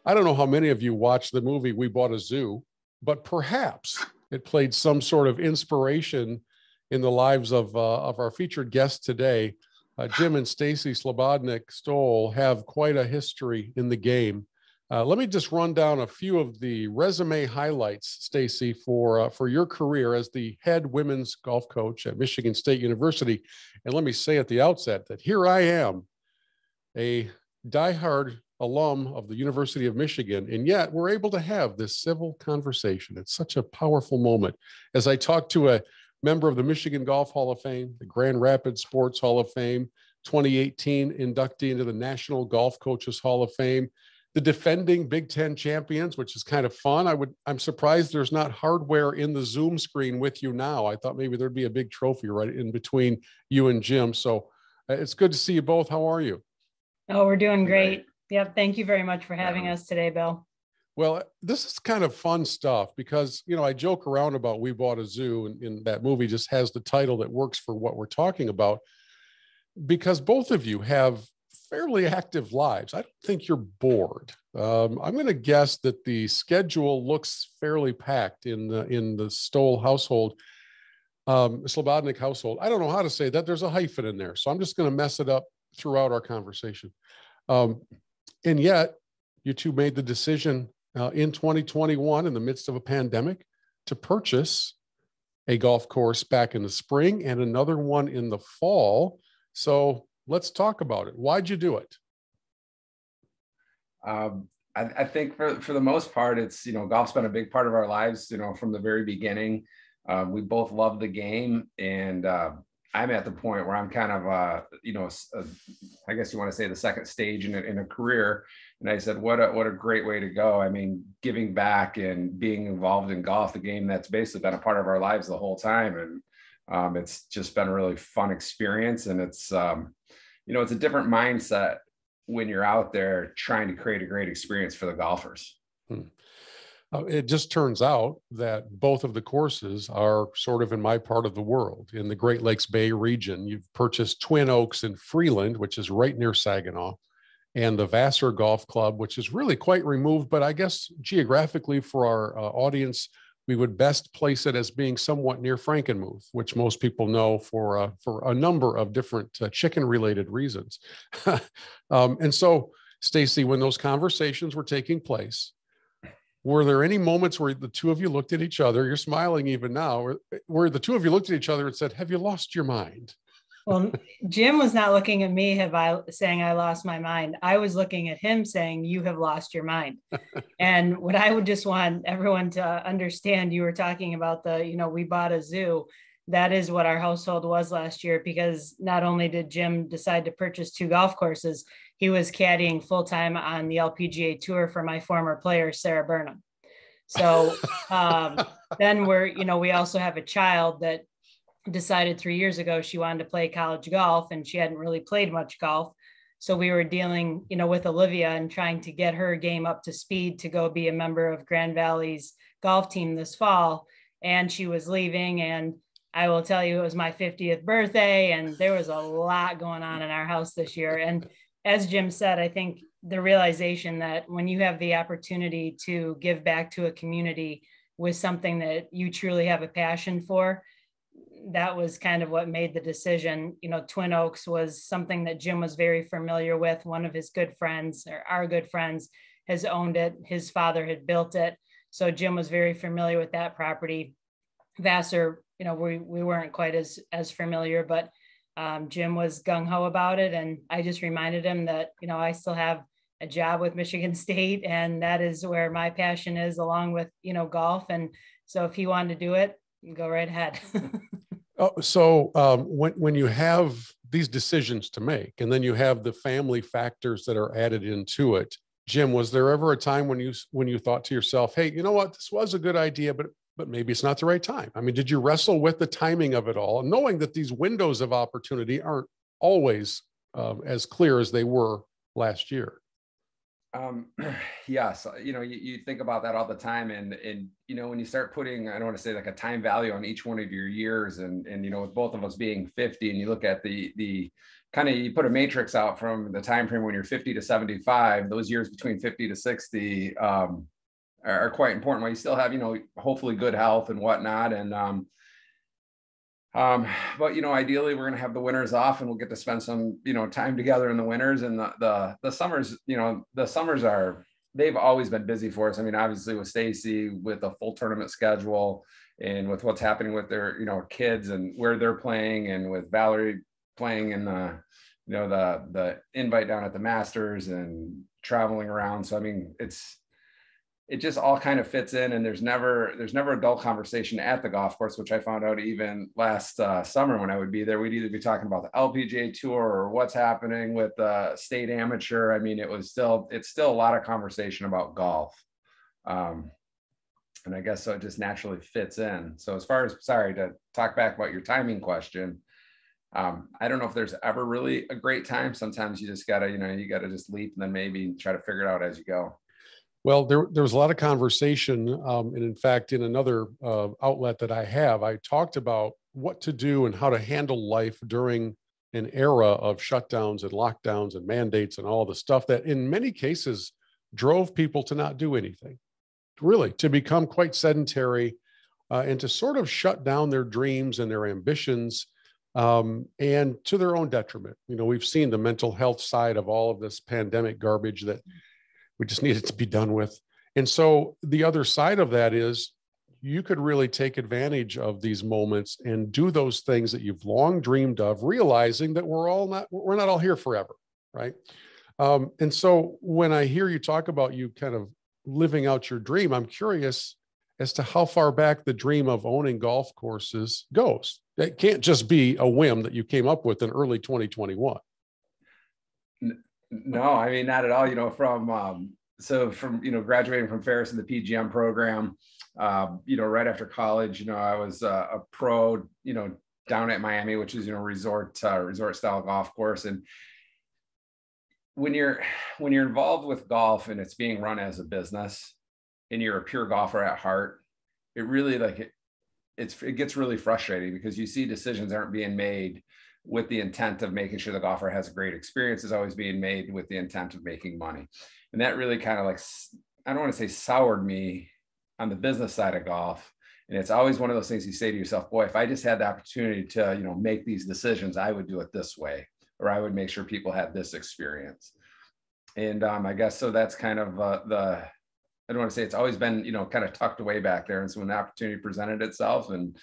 I don't know how many of you watched the movie We Bought a Zoo, but perhaps it played some sort of inspiration in the lives of our featured guests today. Jim and Stacy Slobodnik Stoll have quite a history in the game. Let me just run down a few of the resume highlights, Stacy, for your career as the head women's golf coach at Michigan State University. And let me say at the outset that here I am, a diehard alum of the University of Michigan, and yet we're able to have this civil conversation. It's such a powerful moment as I talk to a member of the Michigan Golf Hall of Fame, the Grand Rapids Sports Hall of Fame, 2018 inductee into the National Golf Coaches Hall of Fame, the defending Big Ten champions, which is kind of fun. I'm surprised there's not hardware in the Zoom screen with you now. I thought maybe there'd be a big trophy right in between you and Jim. So it's good to see you both. How are you? Oh, we're doing great. Yep. Thank you very much for having us today, Bill. Well, this is kind of fun stuff because, I joke around about We Bought a Zoo, and that movie just has the title that works for what we're talking about, because both of you have fairly active lives. I don't think you're bored. I'm going to guess that the schedule looks fairly packed in the Stoll household, Slobodnik household. I don't know how to say that. There's a hyphen in there, so I'm just going to mess it up throughout our conversation. And yet, you two made the decision in 2021, in the midst of a pandemic, to purchase a golf course back in the spring and another one in the fall. So let's talk about it. Why'd you do it? I think for the most part, it's, golf's been a big part of our lives, from the very beginning. We both love the game, and I'm at the point where I'm kind of, I guess you want to say the second stage in a career. And I said, what a great way to go. I mean, giving back and being involved in golf, the game that's basically been a part of our lives the whole time. And it's just been a really fun experience. And it's, it's a different mindset when you're out there trying to create a great experience for the golfers. It just turns out that both of the courses are sort of in my part of the world, in the Great Lakes Bay region. You've purchased Twin Oaks in Freeland, which is right near Saginaw, and the vsassar Golf Club, which is really quite removed, but I guess geographically for our audience, we would best place it as being somewhat near Frankenmuth, which most people know for a number of different chicken-related reasons. And so, Stacy, when those conversations were taking place, were there any moments where the two of you looked at each other? You're smiling even now. Where the two of you looked at each other and said, "Have you lost your mind?" Well, Jim was not looking at me saying I lost my mind. I was looking at him saying, "You have lost your mind." And what I would just want everyone to understand, you were talking about we bought a zoo. That is what our household was last year, because not only did Jim decide to purchase 2 golf courses, he was caddying full-time on the LPGA tour for my former player, Sarah Burnham. So then we also have a child that decided 3 years ago she wanted to play college golf, and she hadn't really played much golf. So we were dealing, with Olivia and trying to get her game up to speed to go be a member of Grand Valley's golf team this fall. And she was leaving, and I will tell you, it was my 50th birthday, and there was a lot going on in our house this year. And as Jim said, I think the realization that when you have the opportunity to give back to a community with something that you truly have a passion for, that was kind of what made the decision. Twin Oaks was something that Jim was very familiar with. One of his good friends, or our good friends, has owned it. His father had built it. So Jim was very familiar with that property. vsassar, we weren't quite as familiar, but Jim was gung-ho about it. And I just reminded him that, I still have a job with Michigan State, and that is where my passion is, along with, golf. And so if he wanted to do it, go right ahead. So when you have these decisions to make, and then you have the family factors that are added into it, Jim, was there ever a time when you thought to yourself, "Hey, you know what, this was a good idea, but maybe it's not the right time"? I mean, did you wrestle with the timing of it all, knowing that these windows of opportunity aren't always as clear as they were last year? Um, yes, you think about that all the time, and when you start putting, I don't want to say like a time value on each one of your years, and with both of us being 50, and you look at the kind of, you put a matrix out from the time frame when you're 50 to 75, those years between 50 to 60 are quite important. While you still have hopefully good health and whatnot, and but ideally we're going to have the winters off, and we'll get to spend some time together in the winters, and the summers. The summers they've always been busy for us. I mean, obviously with Stacy, with a full tournament schedule, and with what's happening with their kids and where they're playing, and with Valerie playing in the invite down at the Masters and traveling around. So I mean, it just all kind of fits in, and there's never a dull conversation at the golf course, which I found out even last summer when I would be there. We'd either be talking about the LPGA tour or what's happening with the state amateur. I mean, it's still a lot of conversation about golf. And I guess so it just naturally fits in. So as far as, sorry to talk back about your timing question, I don't know if there's ever really a great time. Sometimes you just gotta, you gotta just leap and then maybe try to figure it out as you go. Well, there was a lot of conversation. And in fact, in another outlet that I talked about what to do and how to handle life during an era of shutdowns and lockdowns and mandates and all the stuff that in many cases drove people to not do anything, really, to become quite sedentary and to sort of shut down their dreams and their ambitions, and to their own detriment. We've seen the mental health side of all of this pandemic garbage that we just need it to be done with. And so the other side of that is you could really take advantage of these moments and do those things that you've long dreamed of, realizing that we're not all here forever, right? And so when I hear you talk about you kind of living out your dream, I'm curious as to how far back the dream of owning golf courses goes. It can't just be a whim that you came up with in early 2021. No, I mean, not at all. From graduating from Ferris in the PGM program, right after college, I was a pro, down at Miami, which is, resort style golf course. And when you're involved with golf and it's being run as a business and you're a pure golfer at heart, it really it gets really frustrating because you see decisions aren't being made with the intent of making sure the golfer has a great experience. Is always being made with the intent of making money. And that really kind of I don't want to say soured me on the business side of golf. And it's always one of those things you say to yourself, boy, if I just had the opportunity to, make these decisions, I would do it this way, or I would make sure people had this experience. And I guess, so that's kind of I don't want to say it's always been, kind of tucked away back there. And so when the opportunity presented itself, and,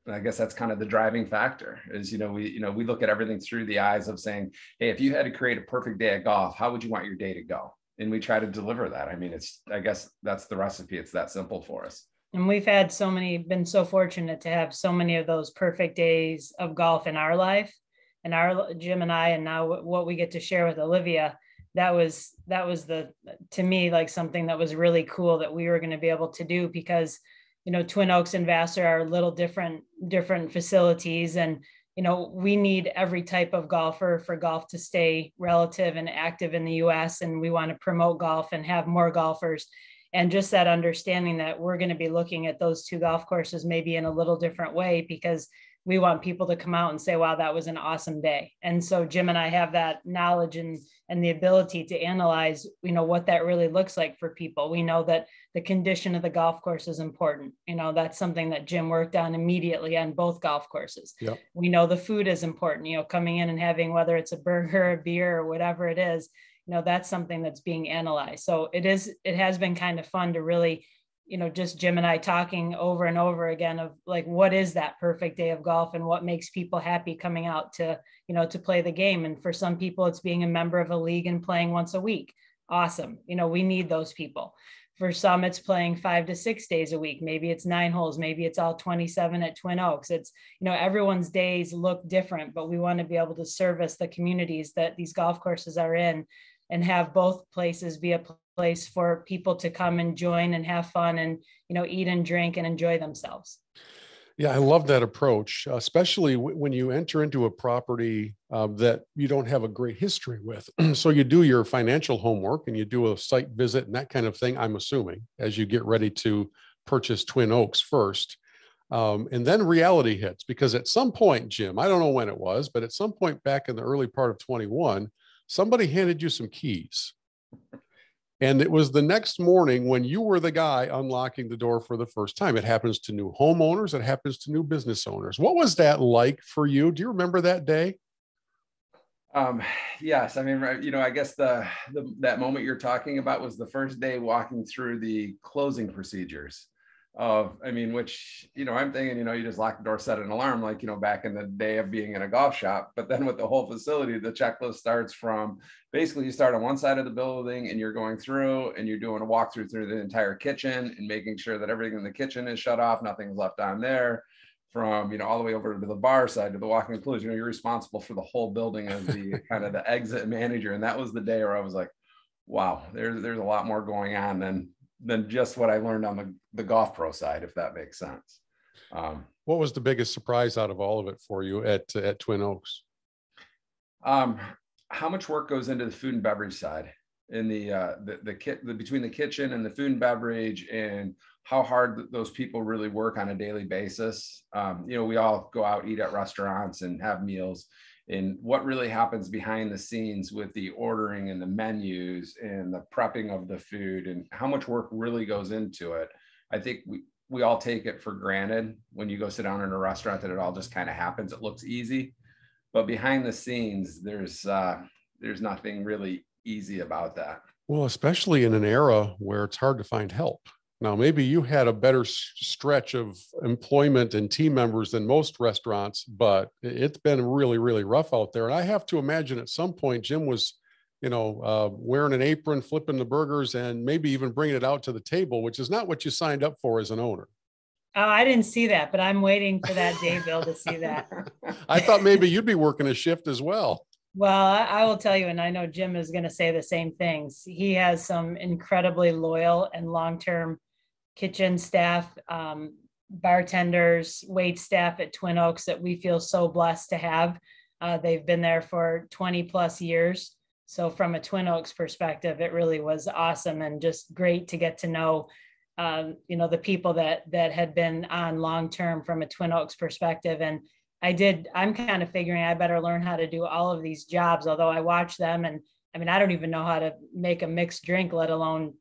I guess that's kind of the driving factor is, we look at everything through the eyes of saying, hey, if you had to create a perfect day at golf, how would you want your day to go? And we try to deliver that. I mean, I guess that's the recipe. It's that simple for us. And we've had been so fortunate to have so many of those perfect days of golf in our life, and our Jim and I, and now what we get to share with Olivia. That was to me, like something that was really cool that we were going to be able to do, because Twin Oaks and Vassar are a little different facilities. And, we need every type of golfer for golf to stay relative and active in the US. And we want to promote golf and have more golfers. And just that understanding that we're going to be looking at those two golf courses maybe in a little different way, because we want people to come out and say, wow, that was an awesome day. And so Jim and I have that knowledge and the ability to analyze, what that really looks like for people. We know that the condition of the golf course is important. That's something that Jim worked on immediately on both golf courses. Yep. We know the food is important, coming in and having, whether it's a burger, a beer, or whatever it is, that's something that's being analyzed. So it has been kind of fun to really, just Jim and I talking over and over again of like, what is that perfect day of golf and what makes people happy coming out to, to play the game. And for some people, it's being a member of a league and playing once a week. Awesome. We need those people. For some, it's playing 5 to 6 days a week. Maybe it's 9 holes. Maybe it's all 27 at Twin Oaks. It's, everyone's days look different, but we want to be able to service the communities that these golf courses are in, and have both places be a place for people to come and join and have fun and, eat and drink and enjoy themselves. Yeah, I love that approach, especially when you enter into a property that you don't have a great history with. So you do your financial homework and you do a site visit and that kind of thing, I'm assuming, as you get ready to purchase Twin Oaks first. And then reality hits, because at some point, Jim, I don't know when it was, but at some point back in the early part of 21, somebody handed you some keys. And it was the next morning when you were the guy unlocking the door for the first time. It happens to new homeowners. It happens to new business owners. What was that like for you? Do you remember that day? Yes. I mean, I guess that moment you're talking about was the first day walking through the closing procedures which, I'm thinking, you just lock the door, set an alarm, like, back in the day of being in a golf shop. But then with the whole facility, the checklist starts from basically you start on one side of the building and you're going through and you're doing a walkthrough through the entire kitchen and making sure that everything in the kitchen is shut off, nothing's left on there. From, all the way over to the bar side to the walk-in includes, you're responsible for the whole building as the kind of the exit manager. And that was the day where I was like, wow, there's a lot more going on than just what I learned on the golf pro side, if that makes sense. What was the biggest surprise out of all of it for you at Twin Oaks? How much work goes into the food and beverage side in between the kitchen and the food and beverage, and how hard those people really work on a daily basis. We all go out, eat at restaurants and have meals, and what really happens behind the scenes with the ordering and the menus and the prepping of the food and how much work really goes into it. I think we all take it for granted when you go sit down in a restaurant that it all just kind of happens. It looks easy, but behind the scenes, there's nothing really easy about that. Well, especially in an era where it's hard to find help. Now, maybe you had a better stretch of employment and team members than most restaurants, but it's been really, really rough out there. And I have to imagine at some point, Jim was, wearing an apron, flipping the burgers, and maybe even bringing it out to the table, which is not what you signed up for as an owner. Oh, I didn't see that, but I'm waiting for that day, Bill, to see that. I thought maybe you'd be working a shift as well. Well, I will tell you, and I know Jim is going to say the same things. He has some incredibly loyal and long-term kitchen staff, bartenders, wait staff at Twin Oaks that we feel so blessed to have. They've been there for 20 plus years. So from a Twin Oaks perspective, it really was awesome and just great to get to know, the people that had been on long-term from a Twin Oaks perspective. And I'm kind of figuring I better learn how to do all of these jobs, although I watch them. And I mean, I don't even know how to make a mixed drink, let alone,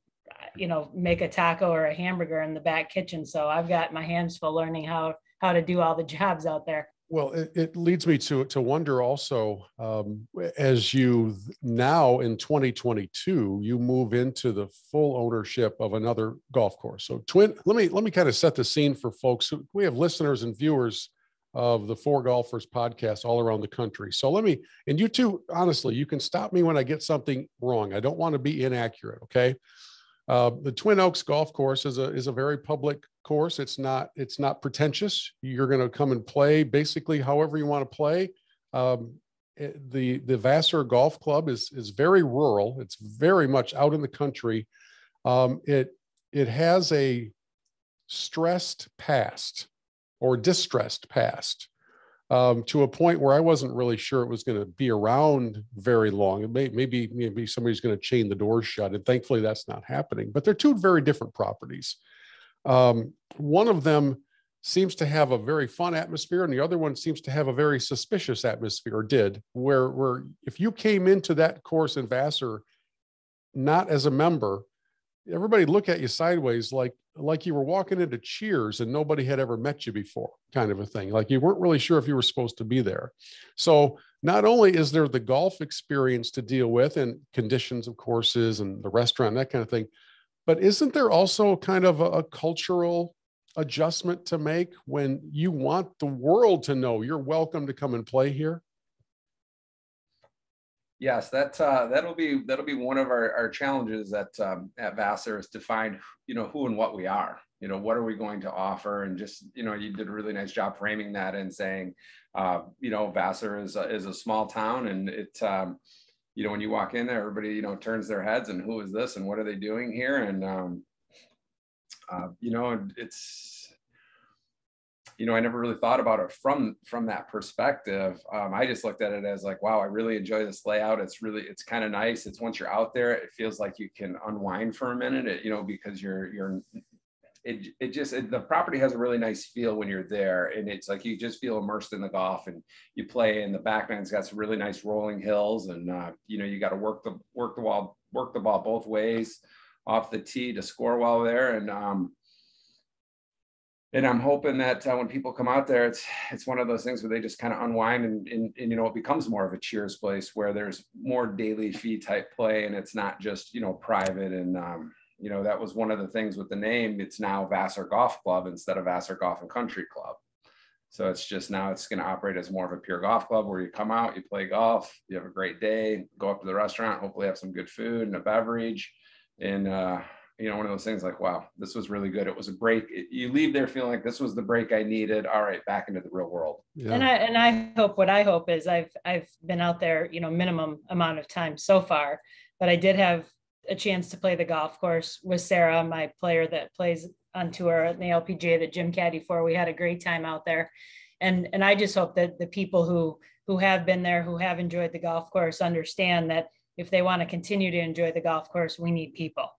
make a taco or a hamburger in the back kitchen. So I've got my hands full learning how to do all the jobs out there. Well, it leads me to wonder also, as you now in 2022, you move into the full ownership of another golf course. So let me kind of set the scene for folks. We have listeners and viewers of the Fore Golfers podcast all around the country. So and you two, honestly, you can stop me when I get something wrong. I don't want to be inaccurate. Okay. The Twin Oaks golf course is a very public course. It's not pretentious. You're going to come and play basically however you want to play. The vsassar Golf Club is very rural. It's very much out in the country. It has a stressed past or distressed past. To a point where I wasn't really sure it was going to be around very long. Maybe somebody's going to chain the doors shut, and thankfully that's not happening. But they're two very different properties. One of them seems to have a very fun atmosphere, and the other one seems to have a very suspicious atmosphere, or did, where if you came into that course in vsassar not as a member, everybody look at you sideways like you were walking into Cheers and nobody had ever met you before, kind of a thing. Like you weren't really sure if you were supposed to be there. So not only is there the golf experience to deal with and conditions of courses and the restaurant, that kind of thing, but isn't there also kind of a cultural adjustment to make when you want the world to know you're welcome to come and play here? Yes, that'll be one of our challenges at vsassar, is to find, who and what we are. What are we going to offer? And just, you did a really nice job framing that and saying, vsassar is a small town, and it, when you walk in there, everybody, turns their heads and who is this and what are they doing here? And, I never really thought about it from that perspective. I just looked at it as like, wow, I really enjoy this layout. It's kind of nice. It's once you're out there, it feels like you can unwind for a minute, because the property has a really nice feel when you're there, and it's like you just feel immersed in the golf, and you play, and the backman's got some really nice rolling hills, and you got to work the ball both ways off the tee to score well there, and I'm hoping that when people come out there, it's one of those things where they just kind of unwind, and it becomes more of a cheers place where there's more daily fee type play, and it's not just private. And that was one of the things with the name. It's now vsassar Golf Club instead of vsassar Golf and Country Club. So it's just now it's going to operate as more of a pure golf club where you come out, you play golf, you have a great day, go up to the restaurant, hopefully have some good food and a beverage, and one of those things like, wow, this was really good. It was a break. You leave there feeling like this was the break I needed. All right, back into the real world. Yeah. And I hope, what I hope is I've been out there, minimum amount of time so far, but I did have a chance to play the golf course with Sarah, my player that plays on tour in the LPGA that Jim caddy for. We had a great time out there. And I just hope that the people who have been there, who have enjoyed the golf course, understand that if they want to continue to enjoy the golf course, we need people.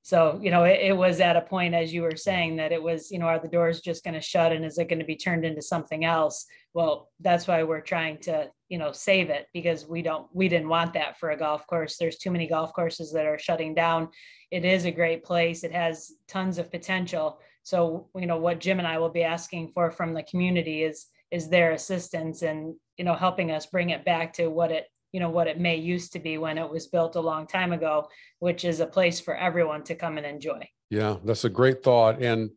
So, it was at a point, as you were saying, that it was, are the doors just going to shut, and is it going to be turned into something else? Well, that's why we're trying to, save it, because we didn't want that for a golf course. There's too many golf courses that are shutting down. It is a great place. It has tons of potential. So, what Jim and I will be asking for from the community is their assistance and, helping us bring it back to what it may used to be when it was built a long time ago, which is a place for everyone to come and enjoy. Yeah, that's a great thought. And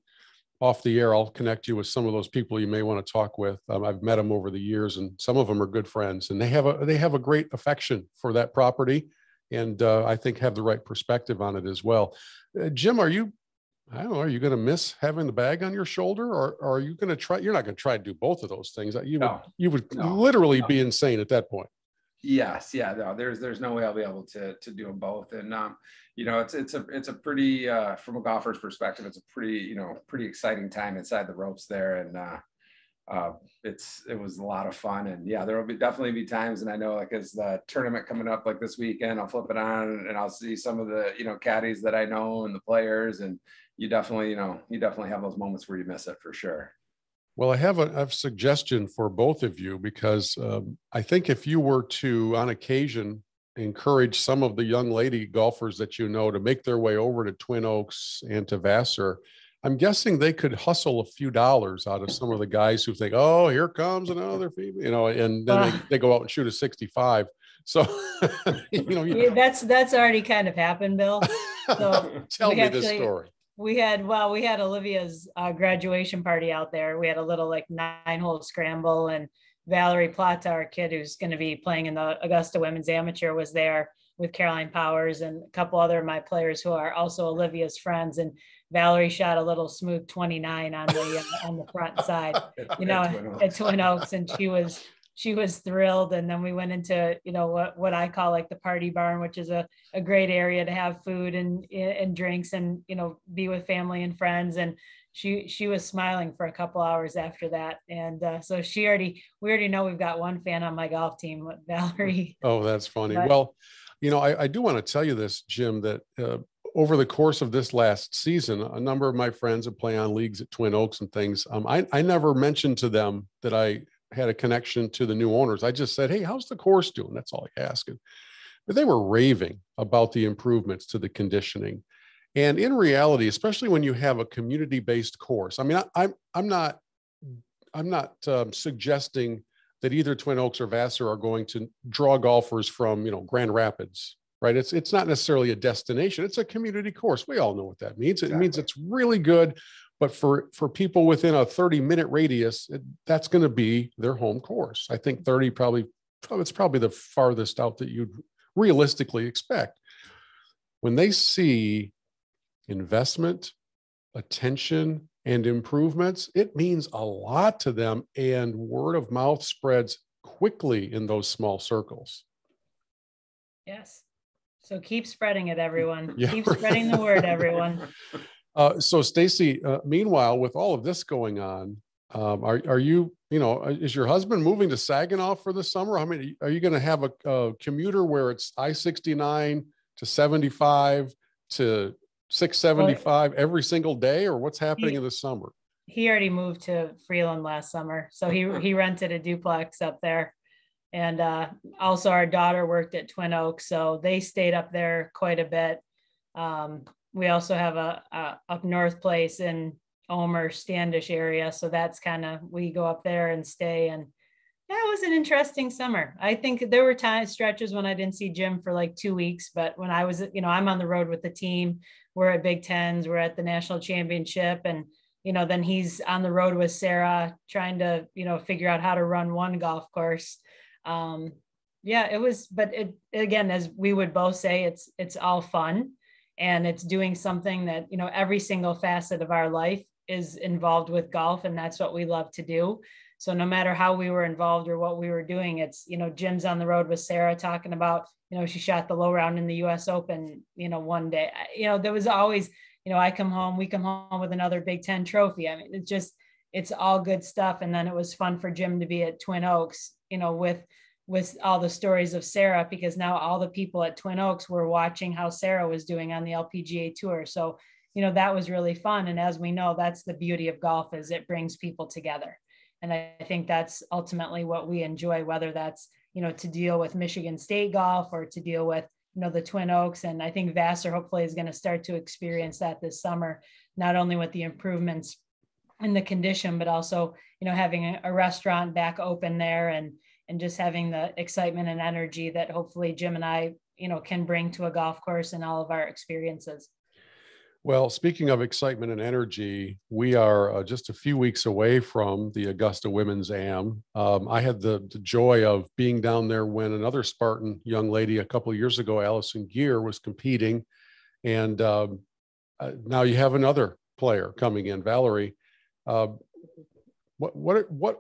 off the air, I'll connect you with some of those people you may want to talk with. I've met them over the years, and some of them are good friends, and they have a great affection for that property, and I think have the right perspective on it as well. Jim, are you going to miss having the bag on your shoulder, or are you going to try? You're not going to try to do both of those things. You would literally be insane at that point. Yes. Yeah. No, there's no way I'll be able to do them both. And, it's a pretty, from a golfer's perspective, it's a pretty exciting time inside the ropes there. And, it was a lot of fun. And yeah, there will definitely be times. And I know, like, as the tournament coming up, like this weekend, I'll flip it on and I'll see some of the, caddies that I know and the players, and you definitely have those moments where you miss it for sure. Well, I have a suggestion for both of you, because I think if you were to, on occasion, encourage some of the young lady golfers that to make their way over to Twin Oaks and to Vassar, I'm guessing they could hustle a few dollars out of some of the guys who think, oh, here comes another female, and then they go out and shoot a 65. So, that's already kind of happened, Bill. So tell me this story. We had Olivia's graduation party out there. We had a little 9-hole scramble, and Valerie Plata, our kid who's going to be playing in the Augusta Women's Amateur, was there with Caroline Powers and a couple other of my players who are also Olivia's friends. And Valerie shot a little smooth 29 on the front side, at Twin Oaks, and she was thrilled. And then we went into, what I call the party barn, which is a great area to have food and drinks and, be with family and friends. And she was smiling for a couple hours after that. And so we already know we've got one fan on my golf team, Valerie. Oh, that's funny. But, well, I do want to tell you this, Jim, that over the course of this last season, a number of my friends that play on leagues at Twin Oaks and things, I never mentioned to them that I had a connection to the new owners. I just said, hey, how's the course doing? That's all I asked. But they were raving about the improvements to the conditioning. And in reality, especially when you have a community-based course, I mean, I'm not suggesting that either Twin Oaks or Vassar are going to draw golfers from, Grand Rapids, right? It's not necessarily a destination. It's a community course. We all know what that means. Exactly. It means it's really good. But for people within a 30-minute radius, that's going to be their home course. I think 30 it's probably the farthest out that you'd realistically expect. When they see investment, attention, and improvements, it means a lot to them, and word of mouth spreads quickly in those small circles. Yes. So keep spreading it, everyone. Yeah. Keep spreading the word, everyone. So Stacy, meanwhile, with all of this going on, Are you, is your husband moving to Saginaw for the summer? How many, are you going to have a commuter where it's I-69 to 75 to 675 every single day, or what's happening in the summer? He already moved to Freeland last summer. So he rented a duplex up there. And also our daughter worked at Twin Oaks, so they stayed up there quite a bit. We also have a up north place in Omer, Standish area. So that's we go up there and stay. And yeah, it was an interesting summer. I think there were stretches when I didn't see Jim for like 2 weeks, but when I was, I'm on the road with the team, we're at Big Tens, we're at the national championship, and then he's on the road with Sarah trying to, figure out how to run one golf course. Yeah, it was, but again, as we would both say, it's all fun, and it's doing something that, every single facet of our life is involved with golf. And that's what we love to do. So no matter how we were involved or what we were doing, it's, Jim's on the road with Sarah talking about, she shot the low round in the US Open, one day, there was always, we come home with another Big Ten trophy. I mean, it's all good stuff. And then it was fun for Jim to be at Twin Oaks, with all the stories of Sarah, because now all the people at Twin Oaks were watching how Sarah was doing on the LPGA tour. So, that was really fun. And as we know, that's the beauty of golf, is it brings people together. And I think that's ultimately what we enjoy, whether that's, to deal with Michigan State golf or to deal with, the Twin Oaks. And I think vsassar hopefully is going to start to experience that this summer, not only with the improvements in the condition, but also, having a restaurant back open there, and just having the excitement and energy that hopefully Jim and I, can bring to a golf course and all of our experiences. Well, speaking of excitement and energy, we are just a few weeks away from the Augusta Womens Am. I had the joy of being down there when another Spartan young lady a couple of years ago, Allison Gear, was competing. And now you have another player coming in, Valerie. What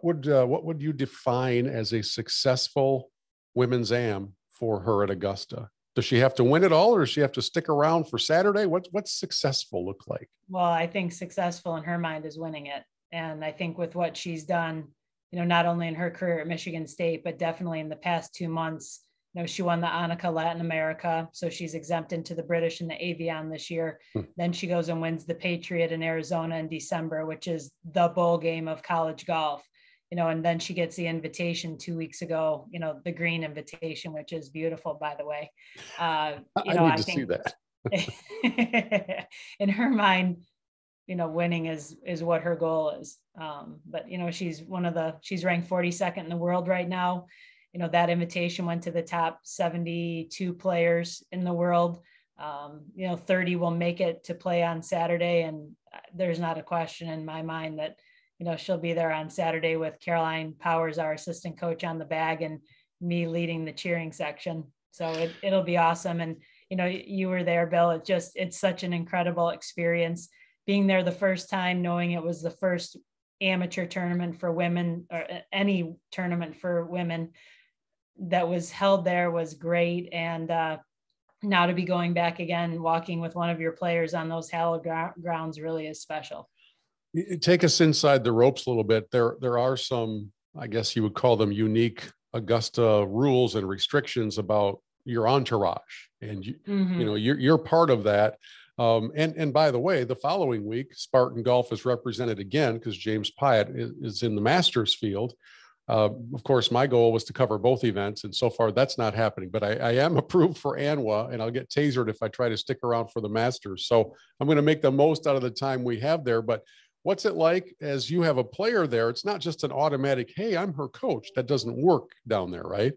would you define as a successful Women's Am for her at Augusta? Does she have to win it all, or does she have to stick around for Saturday? What's successful look like? Well, I think successful in her mind is winning it. And I think with what she's done, not only in her career at Michigan State, but definitely in the past 2 months, she won the Annika Latin America. So she's exempt into the British and the Avion this year. Then she goes and wins the Patriot in Arizona in December, which is the bowl game of college golf. And then she gets the invitation 2 weeks ago, the green invitation, which is beautiful, by the way. I need to see that. In her mind, winning is what her goal is. But, she's ranked 42nd in the world right now. That invitation went to the top 72 players in the world. 30 will make it to play on Saturday. And there's not a question in my mind that, she'll be there on Saturday with Caroline Powers, our assistant coach, on the bag, and me leading the cheering section. So it'll be awesome. And, you were there, Bill. It's such an incredible experience being there the first time, knowing it was the first amateur tournament for women, or any tournament for women that was held there, was great. And now to be going back again, walking with one of your players on those hallowed grounds really is special. Take us inside the ropes a little bit. There are some, I guess you would call them, unique Augusta rules and restrictions about your entourage, and you're part of that. And by the way, the following week, Spartan Golf is represented again because James Pyatt is in the Masters field. Of course, my goal was to cover both events, and so far that's not happening. But I am approved for ANWA, and I'll get tasered if I try to stick around for the Masters. So I'm going to make the most out of the time we have there. But what's it like as you have a player there? It's not just an automatic, hey, I'm her coach. That doesn't work down there, right?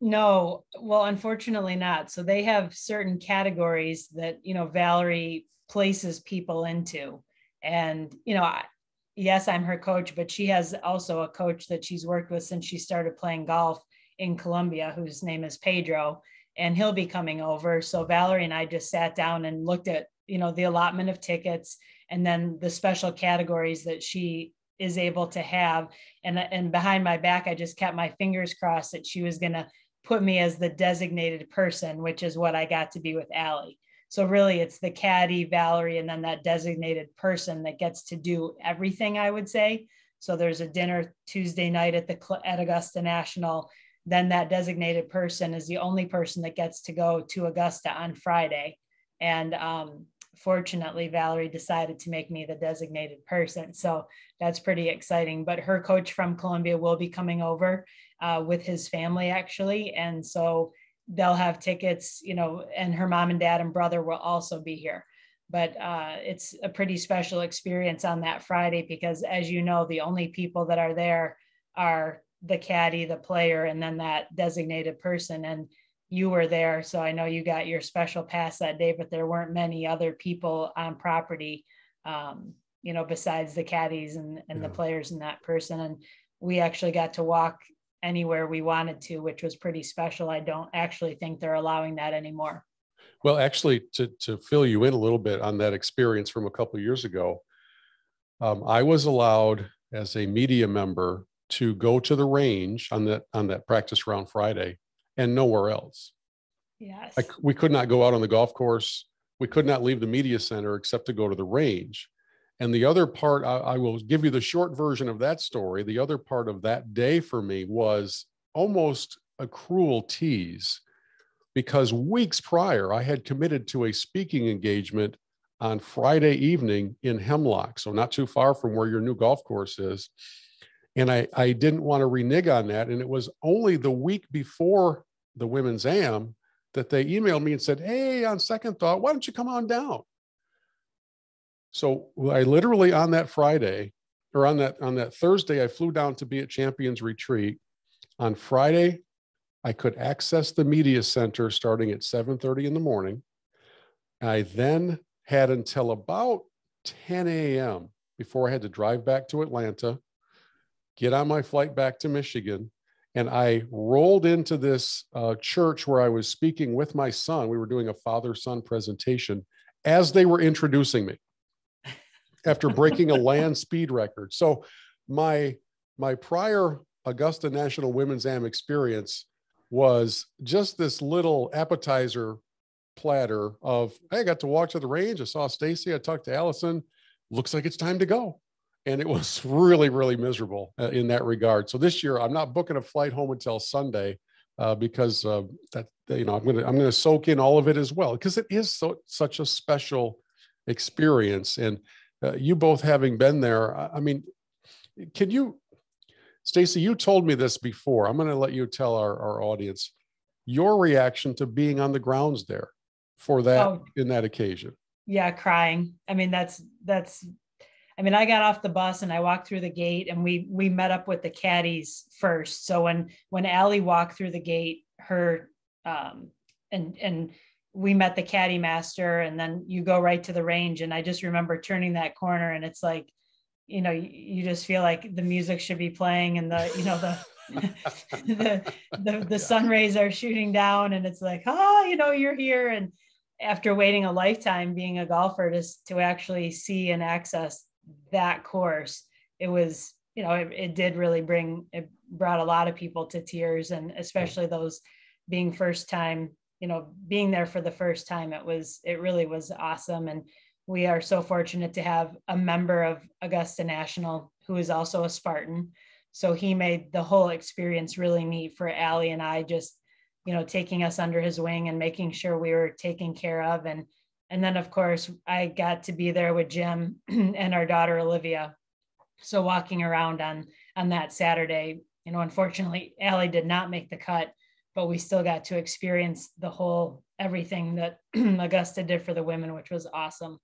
No, well, unfortunately not. So they have certain categories that, Valerie places people into. And, yes, I'm her coach, but she has also a coach that she's worked with since she started playing golf in Colombia, whose name is Pedro, and he'll be coming over. So Valerie and I just sat down and looked at, the allotment of tickets, and then the special categories that she is able to have. And behind my back, I just kept my fingers crossed that she was going to put me as the designated person, which is what I got to be with Allie. So really it's the caddy, Valerie, and then that designated person that gets to do everything, I would say. So there's a dinner Tuesday night at Augusta National. Then that designated person is the only person that gets to go to Augusta on Friday. And fortunately, Valerie decided to make me the designated person. So that's pretty exciting. But her coach from Columbia will be coming over with his family, actually. And so they'll have tickets, you know, and her mom and dad and brother will also be here. But it's a pretty special experience on that Friday because, as you know, the only people that are there are the caddy, the player, and then that designated person. And you were there, so I know you got your special pass that day, but there weren't many other people on property, you know, besides the caddies and the players and that person. And we actually got to walk anywhere we wanted to, which was pretty special. I don't actually think they're allowing that anymore. Well, actually, to fill you in a little bit on that experience from a couple of years ago, I was allowed as a media member to go to the range on that practice round Friday and nowhere else. Yes. We could not go out on the golf course. We could not leave the media center except to go to the range. And the other part, I will give you the short version of that story. The other part of that day for me was almost a cruel tease because weeks prior, I had committed to a speaking engagement on Friday evening in Hemlock, so not too far from where your new golf course is. And I didn't want to renege on that. And it was only the week before the Women's Am that they emailed me and said, hey, on second thought, why don't you come on down? So I literally on that Friday or on that Thursday, I flew down to be at Champions Retreat. On Friday, I could access the media center starting at 7:30 in the morning. I then had until about 10 a.m. before I had to drive back to Atlanta, get on my flight back to Michigan. And I rolled into this church where I was speaking with my son. We were doing a father-son presentation as they were introducing me after breaking a land speed record. So my prior Augusta National Women's Am experience was just this little appetizer platter of, hey, I got to walk to the range. I saw Stacy. I talked to Allison. Looks like it's time to go. And it was really, really miserable in that regard. So this year, I'm not booking a flight home until Sunday because that, you know, I'm gonna soak in all of it as well because it is such a special experience. And you both having been there, I mean, can you, Stacy, you told me this before. I'm going to let you tell our audience your reaction to being on the grounds there for that in that occasion. Yeah, crying. I mean, I mean, I got off the bus and I walked through the gate and we met up with the caddies first. So when Allie walked through the gate, her and we met the caddy master, and then you go right to the range. And I just remember turning that corner and it's like, you know, you just feel like the music should be playing and the, you know, the sun rays are shooting down and it's like, oh, you know, you're here. And after waiting a lifetime being a golfer to actually see and access that course, it was, you know, it did really brought a lot of people to tears, and especially those being first time, you know, being there for the first time. It really was awesome. And we are so fortunate to have a member of Augusta National who is also a Spartan. So he made the whole experience really neat for Allie and I, just, you know, taking us under his wing and making sure we were taken care of. And then of course I got to be there with Jim and our daughter, Olivia. So walking around on that Saturday, you know, unfortunately Allie did not make the cut, but we still got to experience everything that Augusta did for the women, which was awesome.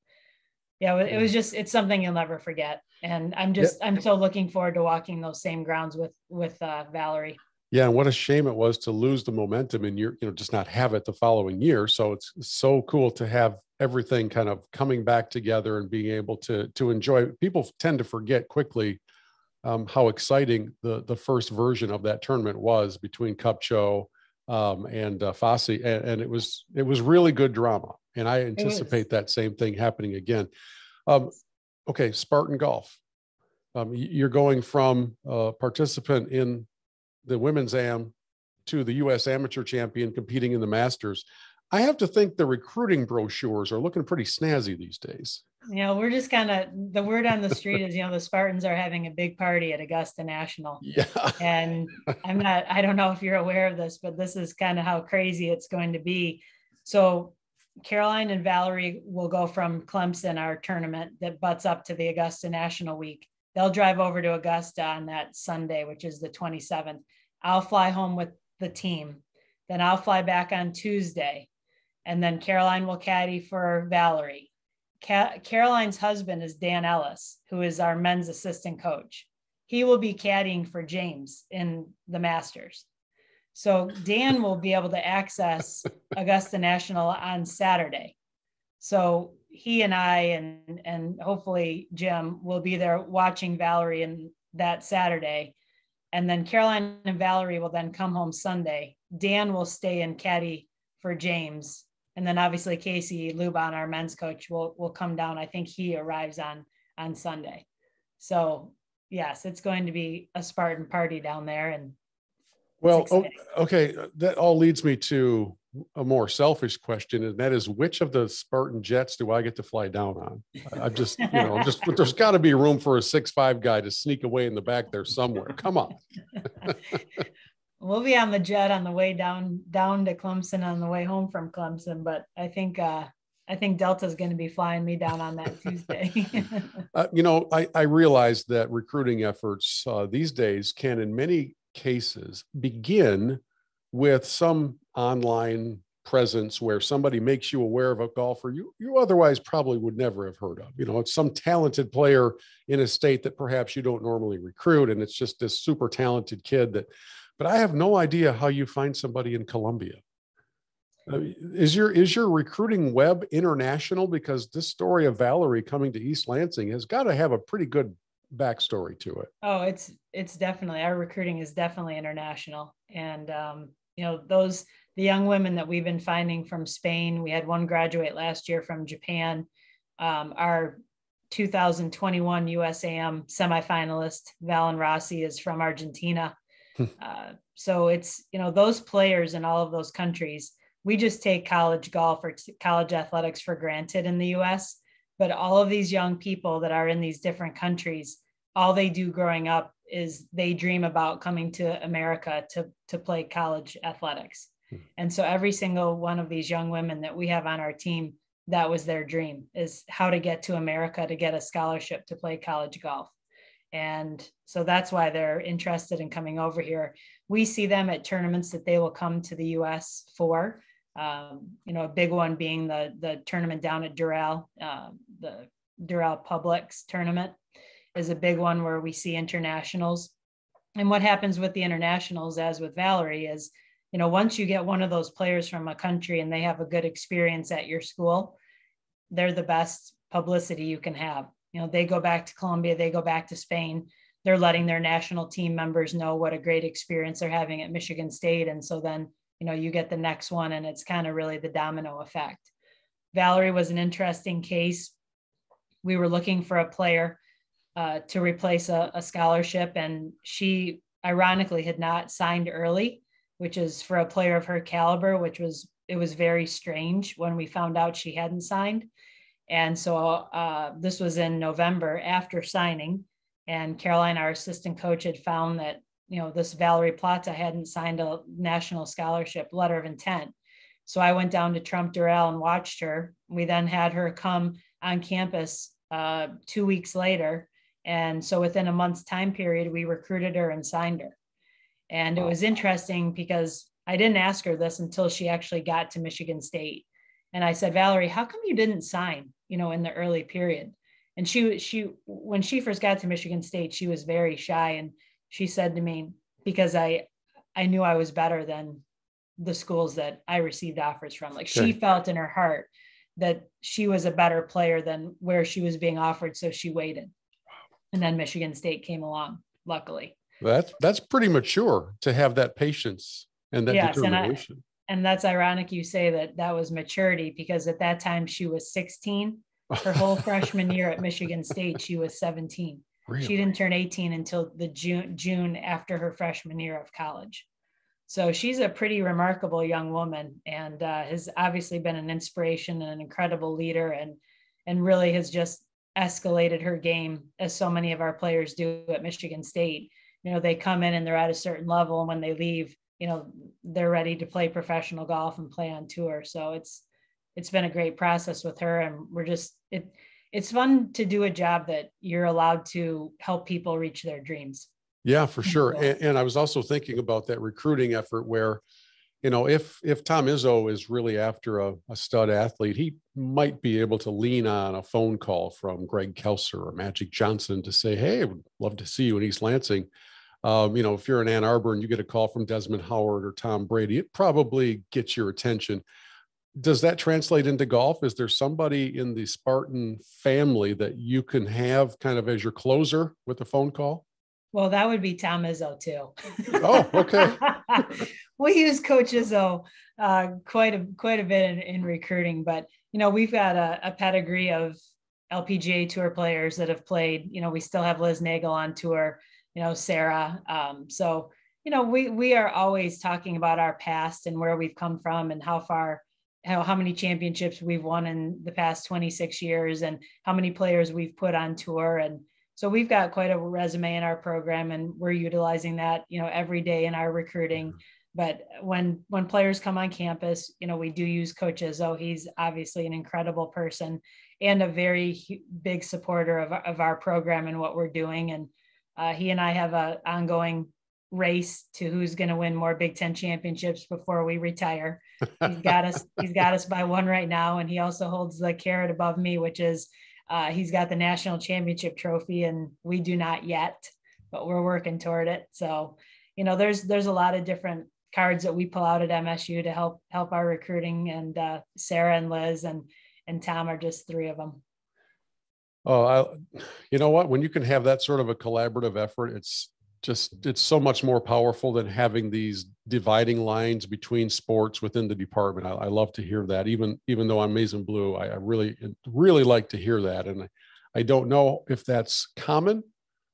Yeah, it was just, it's something you'll never forget. And I'm so looking forward to walking those same grounds with Valerie. Yeah. And what a shame it was to lose the momentum and just not have it the following year. So it's so cool to have everything kind of coming back together and being able to enjoy. People tend to forget quickly how exciting the first version of that tournament was between Kupcho and Fosse. And it was really good drama. And I anticipate that same thing happening again. Okay, Spartan Golf. You're going from a participant in the Women's Am to the U.S. Amateur Champion competing in the Masters. I have to think the recruiting brochures are looking pretty snazzy these days. We're just kind of, the word on the street is, the Spartans are having a big party at Augusta National. Yeah. And I don't know if you're aware of this, but this is kind of how crazy it's going to be. So Caroline and Valerie will go from Clemson, our tournament that butts up to the Augusta National Week. They'll drive over to Augusta on that Sunday, which is the 27th. I'll fly home with the team. Then I'll fly back on Tuesday. And then Caroline will caddy for Valerie. Caroline's husband is Dan Ellis, who is our men's assistant coach. He will be caddying for James in the Masters. So Dan will be able to access Augusta National on Saturday. So he and I and hopefully Jim will be there watching Valerie in that Saturday. And then Caroline and Valerie will then come home Sunday. Dan will stay in caddy for James. And then obviously Casey Luban, our men's coach, will come down. I think he arrives on Sunday. So yes, it's going to be a Spartan party down there. And well, okay, that all leads me to a more selfish question, and that is, which of the Spartan jets do I get to fly down on? I'm just, there's got to be room for a 6'5" guy to sneak away in the back there somewhere. Come on. We'll be on the jet on the way down to Clemson, on the way home from Clemson, but I think Delta's going to be flying me down on that Tuesday. I realize that recruiting efforts these days can, in many cases, begin with some online presence where somebody makes you aware of a golfer you otherwise probably would never have heard of. It's some talented player in a state that perhaps you don't normally recruit, and it's just this super talented kid but I have no idea how you find somebody in Columbia. Is your recruiting web international? Because this story of Valerie coming to East Lansing has got to have a pretty good backstory to it. Oh, it's definitely, our recruiting is definitely international. And, the young women that we've been finding from Spain, we had one graduate last year from Japan. Our 2021 USAM semifinalist, Valen Rossi, is from Argentina. So it's, those players in all of those countries, we just take college golf or college athletics for granted in the US, but all of these young people that are in these different countries, all they do growing up is they dream about coming to America to play college athletics. And so every single one of these young women that we have on our team, that was their dream, is how to get to America to get a scholarship to play college golf. And so that's why they're interested in coming over here. We see them at tournaments that they will come to the US for, a big one being the tournament down at Doral, the Doral Publix tournament is a big one where we see internationals. And what happens with the internationals, as with Valerie, is, once you get one of those players from a country and they have a good experience at your school, they're the best publicity you can have. They go back to Colombia, they go back to Spain, they're letting their national team members know what a great experience they're having at Michigan State. And so then, you get the next one, and it's kind of really the domino effect. Valerie was an interesting case. We were looking for a player to replace a scholarship, and she ironically had not signed early, which is, for a player of her caliber, it was very strange when we found out she hadn't signed. And so this was in November after signing, and Caroline, our assistant coach, had found that, this Valerie Plata hadn't signed a national scholarship letter of intent. So I went down to Trump Doral and watched her. We then had her come on campus 2 weeks later. And so within a month's time period, we recruited her and signed her. And it was interesting because I didn't ask her this until she actually got to Michigan State. And I said, Valerie, how come you didn't sign, in the early period? And she when she first got to Michigan State, she was very shy. And she said to me, because I knew I was better than the schools that I received offers from. Like, she felt in her heart that she was a better player than where she was being offered. So she waited. And then Michigan State came along, luckily. That's pretty mature to have that patience and that determination. And that's ironic you say that was maturity, because at that time she was 16. Her whole freshman year at Michigan State, she was 17. Really? She didn't turn 18 until the June after her freshman year of college. So she's a pretty remarkable young woman, and has obviously been an inspiration and an incredible leader. And, and really has just escalated her game, as so many of our players do at Michigan State. They come in and they're at a certain level, and when they leave, they're ready to play professional golf and play on tour. So it's been a great process with her, and it's fun to do a job that you're allowed to help people reach their dreams. Yeah, for sure. And I was also thinking about that recruiting effort where, if Tom Izzo is really after a stud athlete, he might be able to lean on a phone call from Greg Kelser or Magic Johnson to say, hey, I would love to see you in East Lansing. If you're in Ann Arbor and you get a call from Desmond Howard or Tom Brady, it probably gets your attention. Does that translate into golf? Is there somebody in the Spartan family that you can have kind of as your closer with a phone call? Well, that would be Tom Izzo too. Oh, okay. We use Coach Izzo quite a bit in recruiting, but we've got a pedigree of LPGA Tour players that have played. We still have Liz Nagel on tour. Sarah. So we are always talking about our past and where we've come from and how many championships we've won in the past 26 years and how many players we've put on tour. And so we've got quite a resume in our program, and we're utilizing that, every day in our recruiting. But when players come on campus, we do use Coach Izzo. He's obviously an incredible person and a very big supporter of our program and what we're doing. And he and I have an ongoing race to who's going to win more Big Ten championships before we retire. He's got us by one right now. And he also holds the carrot above me, which is he's got the national championship trophy, and we do not yet, but we're working toward it. So, there's a lot of different cards that we pull out at MSU to help our recruiting, and Sarah and Liz and Tom are just three of them. Oh, you know what? When you can have that sort of a collaborative effort, it's so much more powerful than having these dividing lines between sports within the department. I love to hear that. Even though I'm maize and blue, I really like to hear that. And I don't know if that's common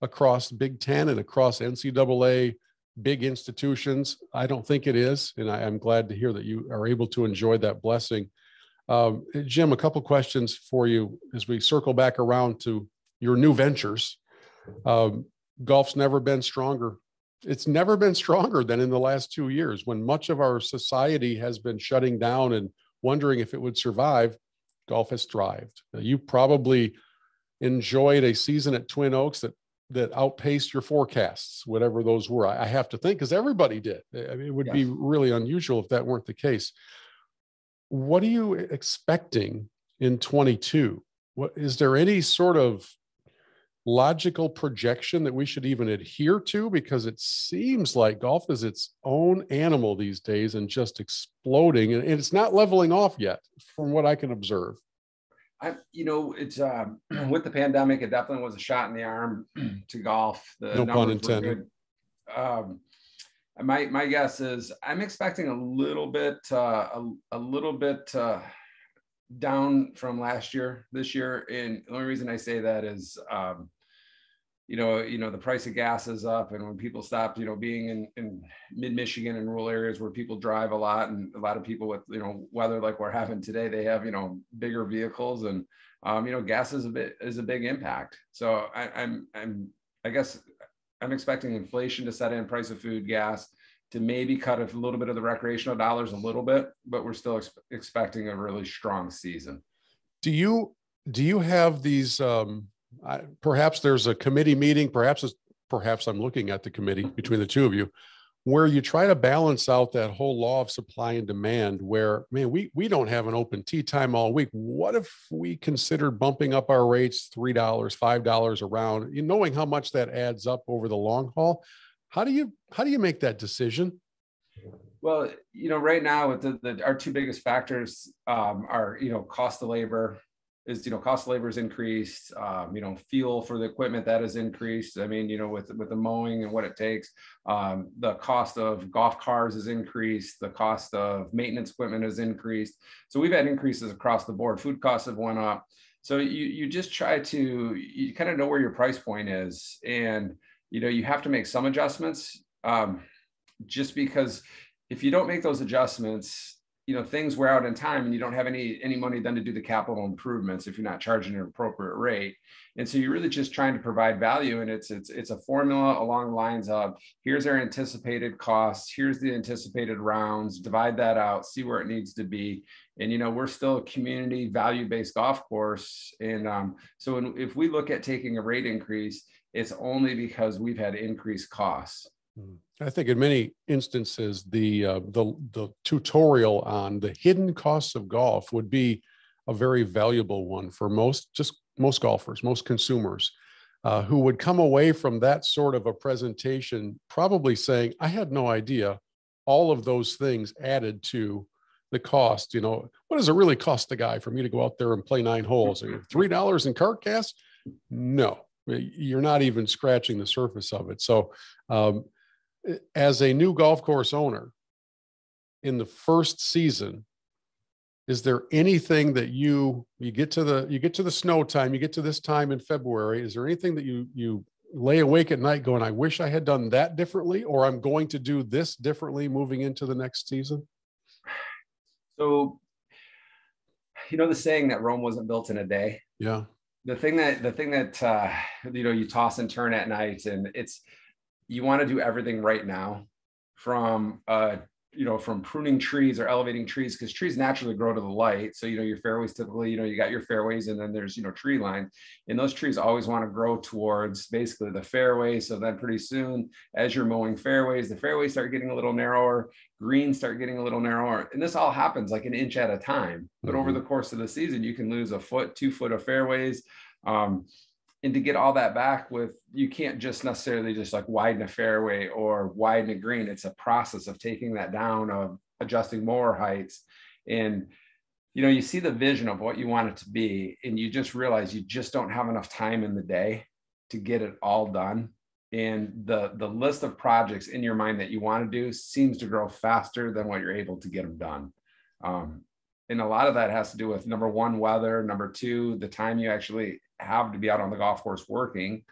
across Big Ten and across NCAA big institutions. I don't think it is. And I'm glad to hear that you are able to enjoy that blessing. Jim, a couple questions for you as we circle back around to your new ventures. Golf's never been stronger. It's never been stronger than in the last 2 years, when much of our society has been shutting down and wondering if it would survive. Golf has thrived. You probably enjoyed a season at Twin Oaks that outpaced your forecasts, whatever those were. I have to think, because everybody did. I mean, it would be really unusual if that weren't the case. What are you expecting in 22? Is there any sort of logical projection that we should even adhere to? Because it seems like golf is its own animal these days and just exploding, and it's not leveling off yet from what I can observe. It's with the pandemic, it definitely was a shot in the arm to golf. No pun intended. My guess is I'm expecting a little bit down from last year, this year. And the only reason I say that is, the price of gas is up, and when people stop, being in mid-Michigan and rural areas where people drive a lot, and a lot of people with, weather like we're having today, they have, bigger vehicles, and, gas is a big impact. So I guess I'm expecting inflation to set in, price of food, gas, to maybe cut a little bit of the recreational dollars a little bit, but we're still expecting a really strong season. Do you have these, perhaps there's a committee meeting, perhaps I'm looking at the committee between the two of you, where you try to balance out that whole law of supply and demand, where, man, we don't have an open tee time all week. What if we considered bumping up our rates $3, $5 a round, knowing how much that adds up over the long haul? How do you make that decision? Well, right now with our two biggest factors are, cost of labor has increased, fuel for the equipment that has increased. I mean, with the mowing and what it takes, the cost of golf cars has increased, the cost of maintenance equipment has increased. So we've had increases across the board. Food costs have went up. So you just try to, you kind of know where your price point is, and, you have to make some adjustments, just because if you don't make those adjustments, things wear out in time and you don't have any money then to do the capital improvements if you're not charging an appropriate rate. And so you're really just trying to provide value. And it's a formula along the lines of, here's our anticipated costs, here's the anticipated rounds, divide that out, see where it needs to be. And, we're still a community value-based golf course. And so if we look at taking a rate increase, it's only because we've had increased costs. I think in many instances, the tutorial on the hidden costs of golf would be a very valuable one for most golfers, most consumers, who would come away from that sort of a presentation probably saying, I had no idea all of those things added to the cost. What does it really cost the guy for me to go out there and play 9 holes? $3 in cart gas? No, you're not even scratching the surface of it. So, as a new golf course owner in the first season, is there anything that you get to the snow time, you get to this time in February, is there anything that you lay awake at night going, I wish I had done that differently, or I'm going to do this differently moving into the next season? So, the saying that Rome wasn't built in a day. Yeah. The thing that you toss and turn at night, and you want to do everything right now, from pruning trees or elevating trees, because trees naturally grow to the light. So, your fairways typically, you got your fairways and then there's, tree lines, and those trees always want to grow towards basically the fairway. So then pretty soon, as you're mowing fairways, the fairways start getting a little narrower, greens start getting a little narrower. And this all happens like an inch at a time. But over the course of the season, you can lose 1 foot, 2 foot of fairways. And to get all that back you can't just necessarily just like widen a fairway or widen a green. It's a process of taking that down, of adjusting mower heights. And, you see the vision of what you want it to be, and you just realize you just don't have enough time in the day to get it all done. And the list of projects in your mind that you want to do seems to grow faster than what you're able to get them done. And a lot of that has to do with, number one, weather, number two, the time you actually have to be out on the golf course working.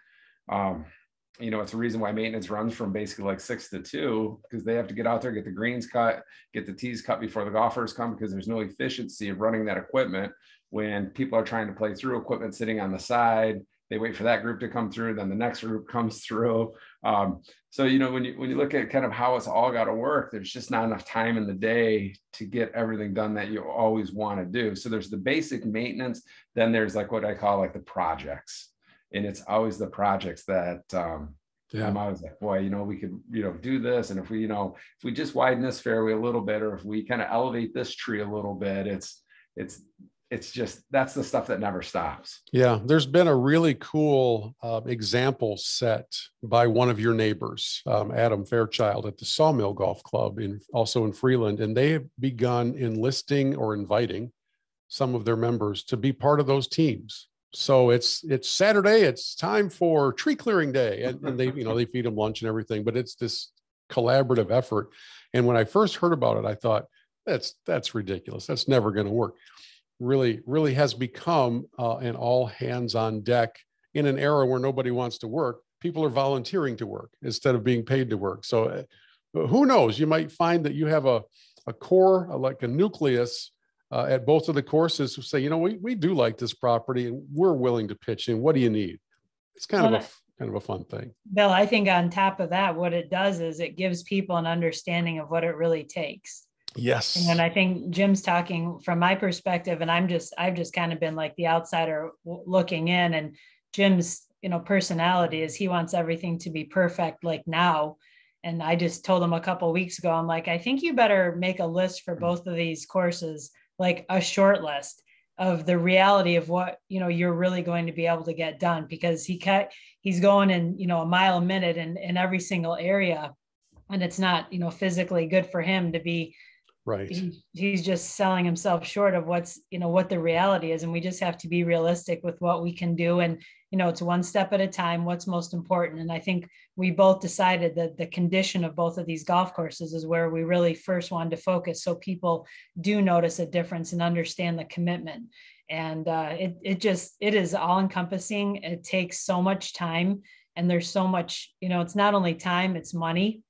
It's a reason why maintenance runs from basically like 6 to 2, because they have to get out there, get the greens cut, get the tees cut before the golfers come, because there's no efficiency of running that equipment when people are trying to play through equipment sitting on the side. They wait for that group to come through, then the next group comes through. So, when you look at kind of how it's all got to work, there's just not enough time in the day to get everything done that you always want to do. So there's the basic maintenance. Then there's like what I call like the projects. And it's always the projects that I'm always like, boy, we could, do this. And if we just widen this fairway a little bit, or if we kind of elevate this tree a little bit, it's just, that's the stuff that never stops. Yeah. There's been a really cool example set by one of your neighbors, Adam Fairchild, at the Sawmill Golf Club also in Freeland. And they have begun enlisting or inviting some of their members to be part of those teams. So it's Saturday, it's time for tree clearing day. And they, they feed them lunch and everything, but it's this collaborative effort. And when I first heard about it, I thought, that's ridiculous. That's never going to work. Really has become an all hands on deck in an era where nobody wants to work. People are volunteering to work instead of being paid to work. So who knows, you might find that you have a core, like a nucleus at both of the courses who say, we do like this property and we're willing to pitch in. What do you need? It's kind of a fun thing. Bill, I think on top of that, what it does is it gives people an understanding of what it really takes. Yes. And I think Jim's talking from my perspective, and I've just kind of been like the outsider looking in, and Jim's, personality is he wants everything to be perfect like now. And I just told him a couple of weeks ago, I'm like, I think you better make a list for both of these courses, like a short list of the reality of what, you're really going to be able to get done, because he's going in, a mile a minute in every single area. And it's not, physically good for him to be, right. He's just selling himself short of what's, what the reality is. And we just have to be realistic with what we can do. And, it's one step at a time, what's most important. And I think we both decided that the condition of both of these golf courses is where we really first wanted to focus, so people do notice a difference and understand the commitment. And it is all encompassing. It takes so much time, and there's so much, it's not only time, it's money.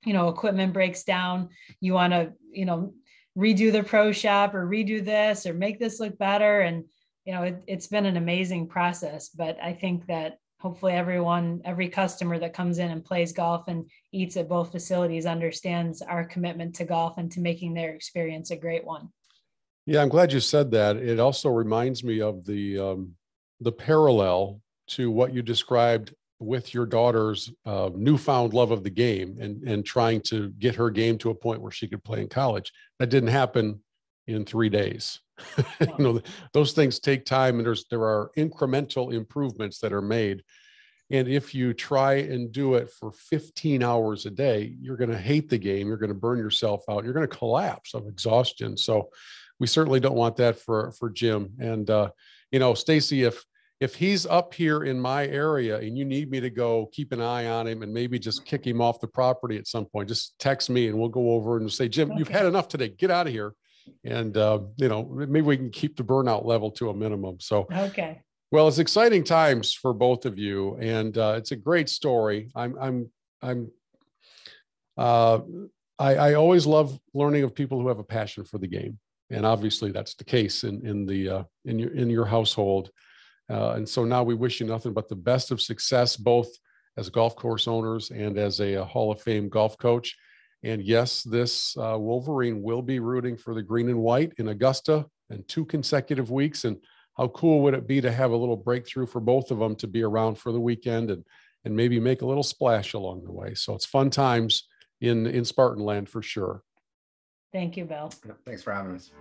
Equipment breaks down. You want to, redo the pro shop or redo this or make this look better. And, you know, it's been an amazing process, but I think that hopefully every customer that comes in and plays golf and eats at both facilities understands our commitment to golf and to making their experience a great one. Yeah, I'm glad you said that. It also reminds me of the parallel to what you described with your daughter's newfound love of the game and trying to get her game to a point where she could play in college. That didn't happen in 3 days. No. You know, those things take time, and there are incremental improvements that are made. And if you try and do it for 15 hours a day, you're going to hate the game. You're going to burn yourself out. You're going to collapse of exhaustion. So we certainly don't want that for Jim. And, you know, Stacy, if he's up here in my area and you need me to go keep an eye on him and maybe just kick him off the property at some point, just text me and we'll go over and say, Jim, you've had enough today. Get out of here. And, you know, maybe we can keep the burnout level to a minimum. So, okay. Well, it's exciting times for both of you. And it's a great story. I always love learning of people who have a passion for the game. And obviously that's the case in your household. And so now we wish you nothing but the best of success, both as golf course owners and as a Hall of Fame golf coach. And yes, this Wolverine will be rooting for the green and white in Augusta in 2 consecutive weeks. And how cool would it be to have a little breakthrough for both of them to be around for the weekend and maybe make a little splash along the way. So it's fun times in Spartan land for sure. Thank you, Bill. Thanks for having us.